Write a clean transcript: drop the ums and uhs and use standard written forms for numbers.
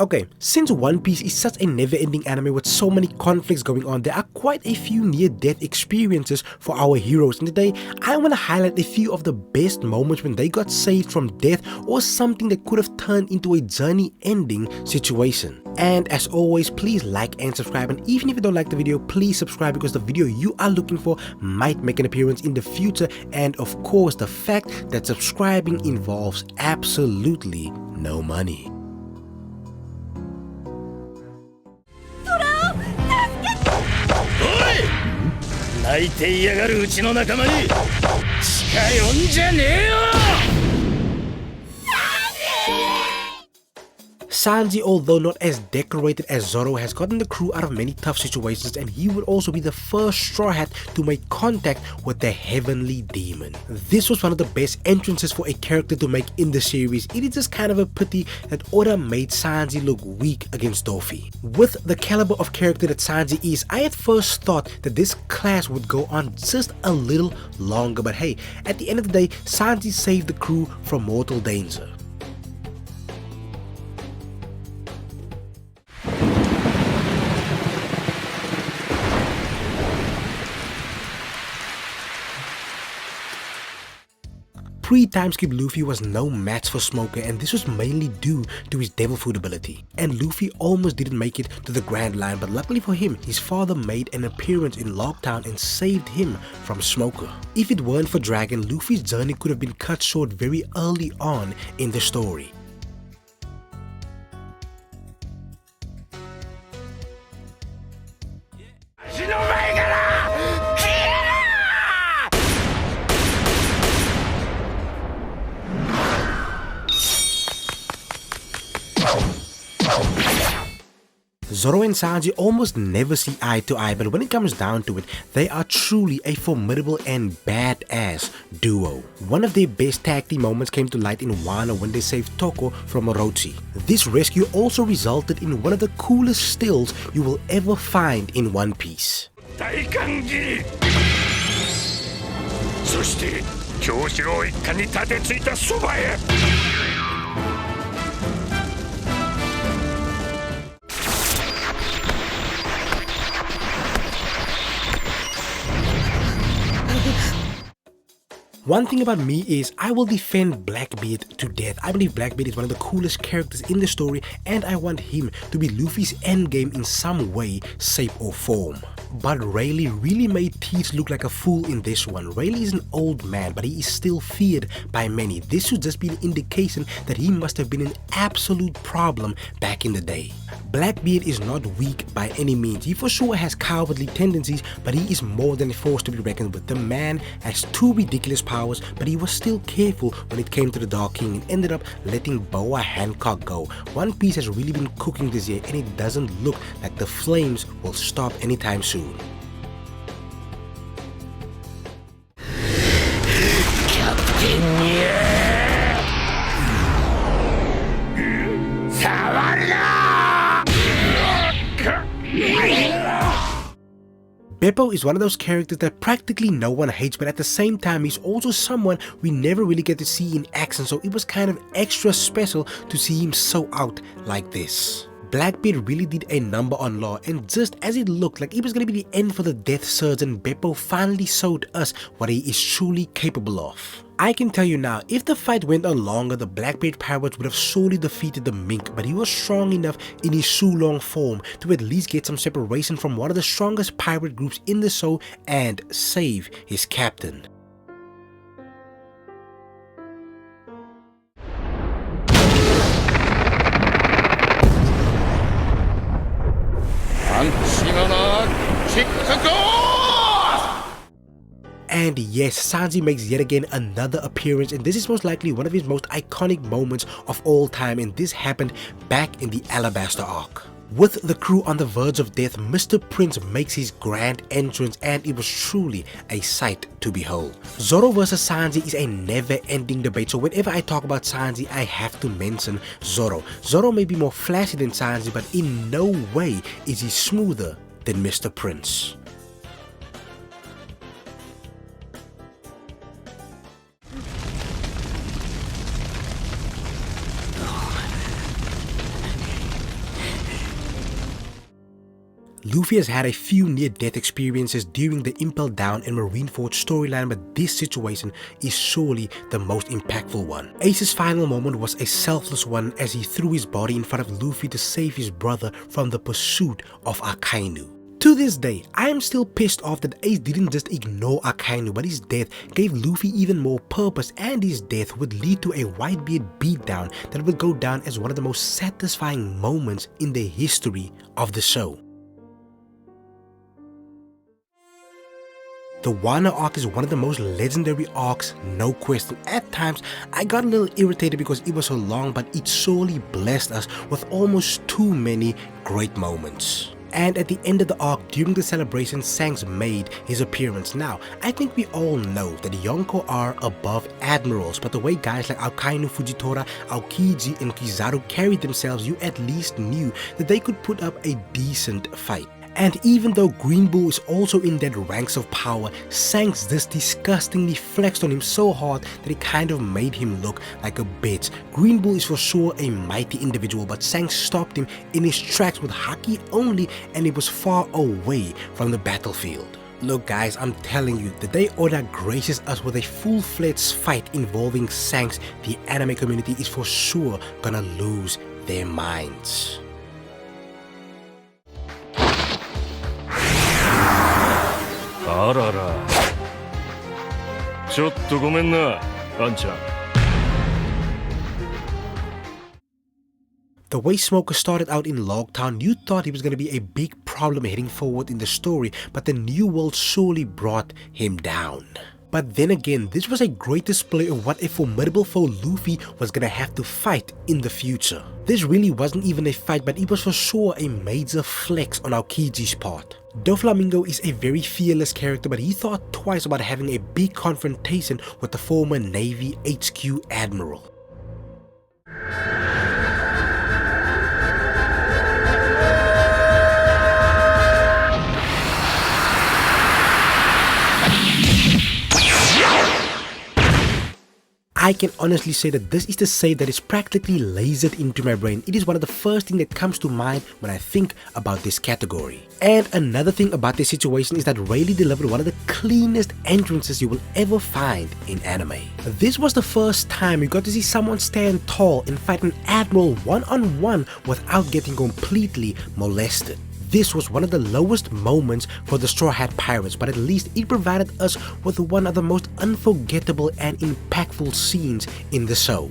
Okay, since One Piece is such a never-ending anime with so many conflicts going on, there are quite a few near-death experiences for our heroes, and today I want to highlight a few of the best moments when they got saved from death or something that could have turned into a journey-ending situation. And as always, please like and subscribe, and even if you don't like the video, please subscribe because the video you are looking for might make an appearance in the future, and of course the fact that subscribing involves absolutely no money. 泣いて嫌がるうちの仲間に近寄んじゃねえよ Sanji, although not as decorated as Zoro, has gotten the crew out of many tough situations, and he would also be the first Straw Hat to make contact with the Heavenly Demon. This was one of the best entrances for a character to make in the series. It is just kind of a pity that Oda made Sanji look weak against Luffy. With the caliber of character that Sanji is, I at first thought that this class would go on just a little longer, but hey, at the end of the day, Sanji saved the crew from mortal danger. Pre-time skip Luffy was no match for Smoker, and this was mainly due to his devil fruit ability. And Luffy almost didn't make it to the Grand Line, but luckily for him, his father made an appearance in Locktown and saved him from Smoker. If it weren't for Dragon, Luffy's journey could have been cut short very early on in the story. Zoro and Sanji almost never see eye to eye, but when it comes down to it, they are truly a formidable and badass duo. One of their best tag team moments came to light in Wano when they saved Toko from Orochi. This rescue also resulted in one of the coolest stills you will ever find in One Piece. One thing about me is I will defend Blackbeard to death. I believe Blackbeard is one of the coolest characters in the story, and I want him to be Luffy's endgame in some way, shape or form. But Rayleigh really made Teeth look like a fool in this one. Rayleigh is an old man, but he is still feared by many. This should just be an indication that he must have been an absolute problem back in the day. Blackbeard is not weak by any means. He for sure has cowardly tendencies, but he is more than a force to be reckoned with. The man has two ridiculous powers, but he was still careful when it came to the Dark King and ended up letting Boa Hancock go. One Piece has really been cooking this year, and it doesn't look like the flames will stop anytime soon. Beppo is one of those characters that practically no one hates, but at the same time he's also someone we never really get to see in action, so it was kind of extra special to see him so out like this. Blackbeard really did a number on Law, and just as it looked like it was going to be the end for the Death Surgeon, Beppo finally showed us what he is truly capable of. I can tell you now, if the fight went on longer, the Blackbeard pirates would have surely defeated the Mink, but he was strong enough in his Sulong form to at least get some separation from one of the strongest pirate groups in the show and save his captain. And yes, Sanji makes yet again another appearance, and this is most likely one of his most iconic moments of all time, and this happened back in the Alabasta arc. With the crew on the verge of death, Mr. Prince makes his grand entrance, and it was truly a sight to behold. Zoro vs Sanji is a never-ending debate, so whenever I talk about Sanji, I have to mention Zoro. Zoro may be more flashy than Sanji, but in no way is he smoother than Mr. Prince. Luffy has had a few near-death experiences during the Impel Down and Marineford storyline, but this situation is surely the most impactful one. Ace's final moment was a selfless one as he threw his body in front of Luffy to save his brother from the pursuit of Akainu. To this day, I am still pissed off that Ace didn't just ignore Akainu, but his death gave Luffy even more purpose, and his death would lead to a Whitebeard beatdown that would go down as one of the most satisfying moments in the history of the show. The Wano arc is one of the most legendary arcs, no question. At times, I got a little irritated because it was so long, but it surely blessed us with almost too many great moments. And at the end of the arc, during the celebration, Shanks made his appearance. Now, I think we all know that Yonko are above admirals, but the way guys like Akainu Fujitora, Aokiji and Kizaru carried themselves, you at least knew that they could put up a decent fight. And even though Green Bull is also in that ranks of power, Shanks just disgustingly flexed on him so hard that it kind of made him look like a bitch. Green Bull is for sure a mighty individual, but Shanks stopped him in his tracks with haki only, and it was far away from the battlefield. Look guys, I'm telling you, the day Oda graces us with a full-fledged fight involving Shanks, the anime community is for sure gonna lose their minds. Arara. ちょっとごめんな、あんちゃん。 The way Smoker started out in Logtown, you thought he was going to be a big problem heading forward in the story, but the New World surely brought him down. But then again, this was a great display of what a formidable foe Luffy was gonna have to fight in the future. This really wasn't even a fight, but it was for sure a major flex on Aokiji's part. Doflamingo is a very fearless character, but he thought twice about having a big confrontation with the former Navy HQ Admiral. I can honestly say that this is the save that is practically lasered into my brain. It is one of the first things that comes to mind when I think about this category. And another thing about this situation is that Rayleigh delivered one of the cleanest entrances you will ever find in anime. This was the first time we got to see someone stand tall and fight an admiral one-on-one without getting completely molested. This was one of the lowest moments for the Straw Hat Pirates, but at least it provided us with one of the most unforgettable and impactful scenes in the show.